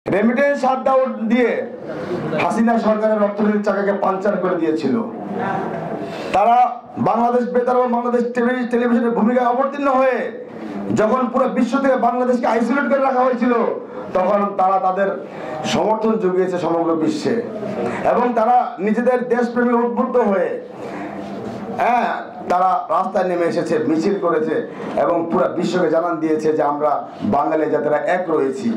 Remittance shutdown দিয়ে হাসিনা সরকারের অর্থনৈতিক চাকাকে পাঞ্চার করে দিয়েছিল। তারা বাংলাদেশ বেতার ও বাংলাদেশ টেলিভিশনের ভূমিকায় অবতীর্ণ হয়ে যখন পুরো বিশ্ব থেকে বাংলাদেশকে আইসোলেট করে রাখা হয়েছিল, তখন তারা তাদের সমর্থন জুগিয়েছে সমগ্র বিশ্বে এবং তারা নিজেদের দেশপ্রেমে উদ্বুদ্ধ হয়ে তারা রাস্তায় নেমে এসেছে, মিছিল করেছে এবং পুরো বিশ্বকে জানান দিয়েছে যে আমরা বাঙালি জাতিরা এক রয়েছি।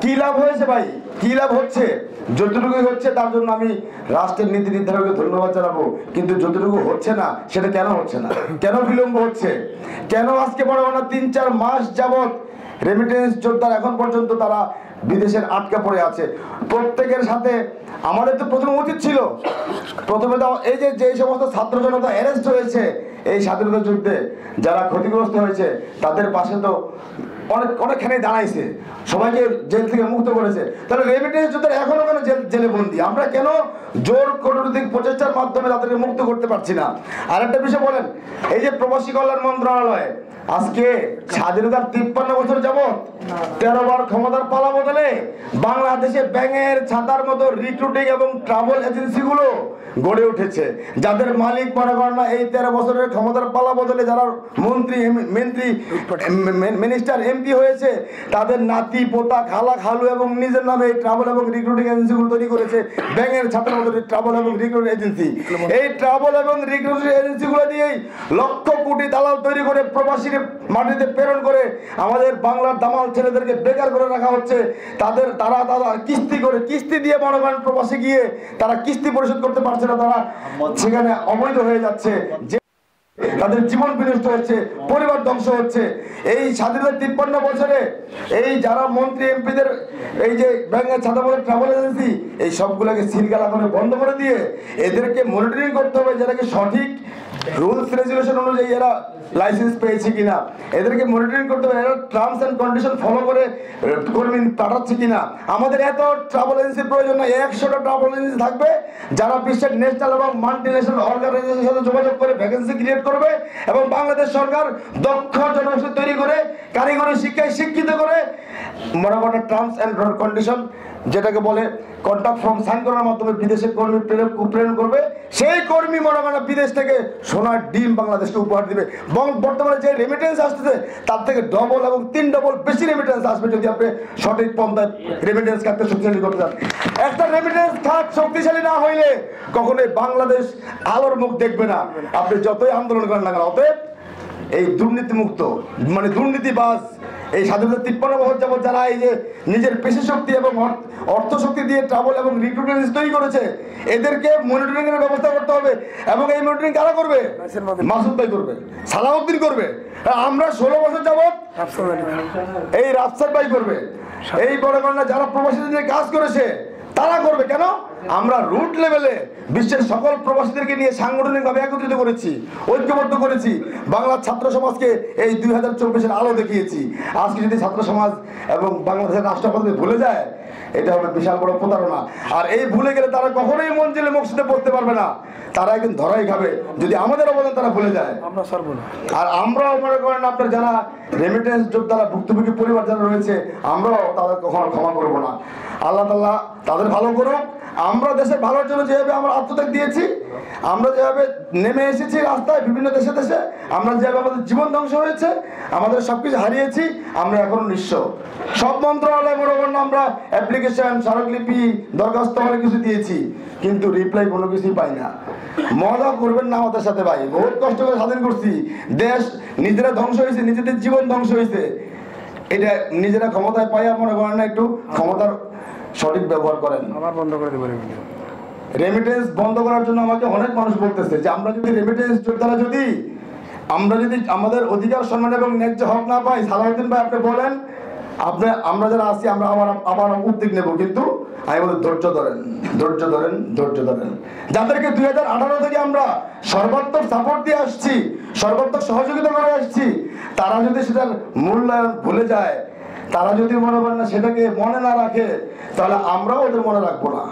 কি লাভ হয়েছে ভাই? কি লাভ হচ্ছে? যতটুকুই হচ্ছে তার জন্য আমি রাষ্ট্রের নীতি নির্ধারককে ধন্যবাদ জানাবো, কিন্তু যতটুকু হচ্ছে না সেটা কেন হচ্ছে না? কেন বিলম্ব হচ্ছে? কেন আজকে বড় বড় ৩-৪ মাস যাবত রেমিটেন্স যোদ্ধারা এখন পর্যন্ত তারা বিদেশের আটকা পড়ে আছে? প্রত্যেকের সাথে আমাদের তো প্রথম উচিত ছিল, প্রথমে তো এই যে সমস্ত ছাত্র জনতা অ্যারেস্ট হয়েছে এই স্বাধীনতা যুদ্ধে, যারা ক্ষতিগ্রস্ত হয়েছে তাদের পাশে তো অনেকখানি দাঁড়াইছে, সবাইকে জেল থেকে মুক্ত করেছে। তাহলে রেমিটেন্স যোদ্ধারা এখনো কেন জেলে বন্দী? আমরা কেন জোর কূটনৈতিক প্রচেষ্টার মাধ্যমে তাদেরকে মুক্ত করতে পারছি না? আর একটা বিষয় বলেন, এই যে প্রবাসী কল্যাণ মন্ত্রণালয় আজকে স্বাধীনতার 53 বছর যাবত 13 বার ক্ষমতার পালা বদলে বাংলাদেশে ব্যাঙের ছাতার মতো রিক্রুটিং এবং ট্রাভেল এজেন্সিগুলো গড়ে উঠেছে, যাদের মালিক মনে করেন না এই 13 বছরের ক্ষমতার পালা বদলে যারা মিনিস্টার এমপি হয়েছে তাদের নাতি পোতা খালা খালু এবং নিজের নামে এই ট্রাভেল এবং রিক্রুটিং এজেন্সিগুলো তৈরি করেছে। ব্যাঙের ছাতার মতো ট্রাভেল এবং রিক্রুটিং এজেন্সি, এই ট্রাভেল এবং রিক্রুটিং এজেন্সিগুলো দিয়েই লক্ষ কোটি দালাল তৈরি করে প্রবাসী মাটিতে প্রেরণ করে আমাদের বাংলার দামাল ছেলেদেরকে বেকার করে রাখা হচ্ছে। তারা কিস্তি দিয়ে মনে করেন প্রবাসী গিয়ে তারা কিস্তি পরিশোধ করতে পারছে না, তারা সেখানে অবৈধ হয়ে যাচ্ছে, তাদের জীবন বিনষ্ট হচ্ছে, পরিবার ধ্বংস হচ্ছে। এই স্বাধীনতার 53 বছরে এই যারা মন্ত্রী এমপিদের এই যে ব্যাংকের ছাতা বলে ট্রাভেল এজেন্সি, এই সবগুলোকে সিলগালা করে বন্ধ করে দিয়ে এদেরকে মনিটরিং করতে হবে, যেটাকে সঠিক রুলস রেজুলেশন অনুযায়ী এরা লাইসেন্স পেয়েছে কিনা, এদেরকে মনিটরিং করতে হবে, এরা টার্মস এন্ড কন্ডিশন ফলো করে কর্মী পাঠাচ্ছে কিনা। আমাদের এত ট্রাভেল এজেন্সির প্রয়োজন নয়, 100টা ট্রাভেল এজেন্সি থাকবে যারা বিশ্বের ন্যাশনাল এবং মাল্টি ন্যাশনাল অর্গানাইজেশনের সাথে যোগাযোগ করে ভ্যাকেন্সি ক্রিয়েট করবে এবং বাংলাদেশ সরকার দক্ষ জনশক্তি তৈরি করে কারিগরি শিক্ষায় শিক্ষিত করে মনে টার্মস এন্ড কন্ডিশন যেটাকে বলে কন্ট্রাক্ট ফর্ম সাইন করার মাধ্যমে বিদেশে কর্মী প্রেরণ করবে। সেই কর্মী মনে বিদেশ থেকে সোনার ডিম বাংলাদেশকে উপহার দিবে। বর্তমানে যে রেমিটেন্স আসতেছে তার থেকে ডবল এবং 3 ডবল বেশি রেমিটেন্স আসবে যদি আপনি সঠিক পন্থায় রেমিটেন্স খাতকে শক্তিশালী করতে চান। একটা রেমিটেন্স খাত শক্তিশালী না হইলে কখনোই বাংলাদেশ আলোর মুখ দেখবে না, আপনি যতই আন্দোলন করেন না কেন। অতএব এই দুর্নীতিমুক্ত মানে দুর্নীতিবাজ এই স্বাধীনতা 53 বছর যাবত যারা এই যে নিজের পেশি শক্তি এবং অর্থ শক্তি দিয়ে ট্রাভেল এবং রিক্রুটিং তৈরি করেছে, এদেরকে মনিটরিং এর ব্যবস্থা করতে হবে। এবং এই মনিটরিং কারা করবে? মাসুদ ভাই করবে, সালাউদ্দিন করবে, আমরা 16 বছর যাবত এই রাফসার ভাই করবে, এই বড় কন্যা যারা প্রবাসীদের নিয়ে কাজ করেছে তারা করবে। কেন? আমরা রুট লেভেলে বিশ্বের সকল প্রবাসীদেরকে নিয়ে সাংগঠনিকভাবে একত্রিত করেছি, ঐক্যবদ্ধ করেছি, বাংলার ছাত্র সমাজকে এই 2024-এর আলো দেখিয়েছি। আজকে যদি ছাত্র সমাজ এবং বাংলাদেশের রাষ্ট্রপতি ভুলে যায়, এটা হবে বিশাল বড় প্রতারণা। আর এই ভুলে গেলে তারা কখনোই মঞ্জিলে মকসদে পড়তে পারবে না, তারা একদিন ধরাই খাবে যদি আমাদের অবদান তারা ভুলে যায়। আর আমরাও মনে করেন আপনার যারা রেমিটেন্স যোদ্ধারা ভুক্তভোগী পরিবার যারা রয়েছে, আমরাও তাদের কখনো ক্ষমা করবো না। আল্লাহ তাআলা তাদের ভালো করুক। আমরা দেশের ভালোর জন্য যেভাবে আমরা আত্মত্যাগ দিয়েছি, আমরা যেভাবে নেমে এসেছি রাস্তায় বিভিন্ন দেশে দেশে, আমরা যেভাবে আমাদের জীবন ধ্বংস হয়েছে, আমাদের সবকিছু হারিয়েছি, আমরা এখন নিঃস্ব। সব মন্ত্রণালয় মনে করেন আমরা অ্যাপ্লিকেশন, স্মারকলিপি, দরখাস্ত অনেক কিছু দিয়েছি, কিন্তু রিপ্লাই কোনো কিছুই পাই না। মজা করবেন না আমাদের সাথে ভাই, বহুত কষ্ট করে স্বাধীন করছি দেশ, নিজেরা ধ্বংস হয়েছে, নিজেদের জীবন ধ্বংস হয়েছে। এটা নিজেরা ক্ষমতায় পাইয়া মনে করেন না একটু ক্ষমতার সঠিক ব্যবহার করেন। আবার বন্ধ করে দেবেন রেমিটেন্স বন্ধ করার জন্য আমাকে অনেক মানুষ বলতেছে যে আমরা যদি রেমিটেন্স যোদ্ধারা যদি আমাদের অধিকার সম্মান এবং ন্যায্য হক না পাই, সালাউদ্দিন ভাই আপনি বলেন, আমরা যারা আছি আমরা আবার উদ্যোগ নেব, কিন্তু আমি বলি ধৈর্য ধরেন। যাদেরকে 2018 থেকে আমরা সর্বাত্মক সাপোর্ট দিয়ে আসছি, সর্বাত্মক সহযোগিতা করে আসছি, তারা যদি সেটার মূল্যায়ন ভুলে যায়, তারা যদি মনে করেন না সেটাকে মনে না রাখে, তাহলে আমরাও ওদের মনে রাখবো না।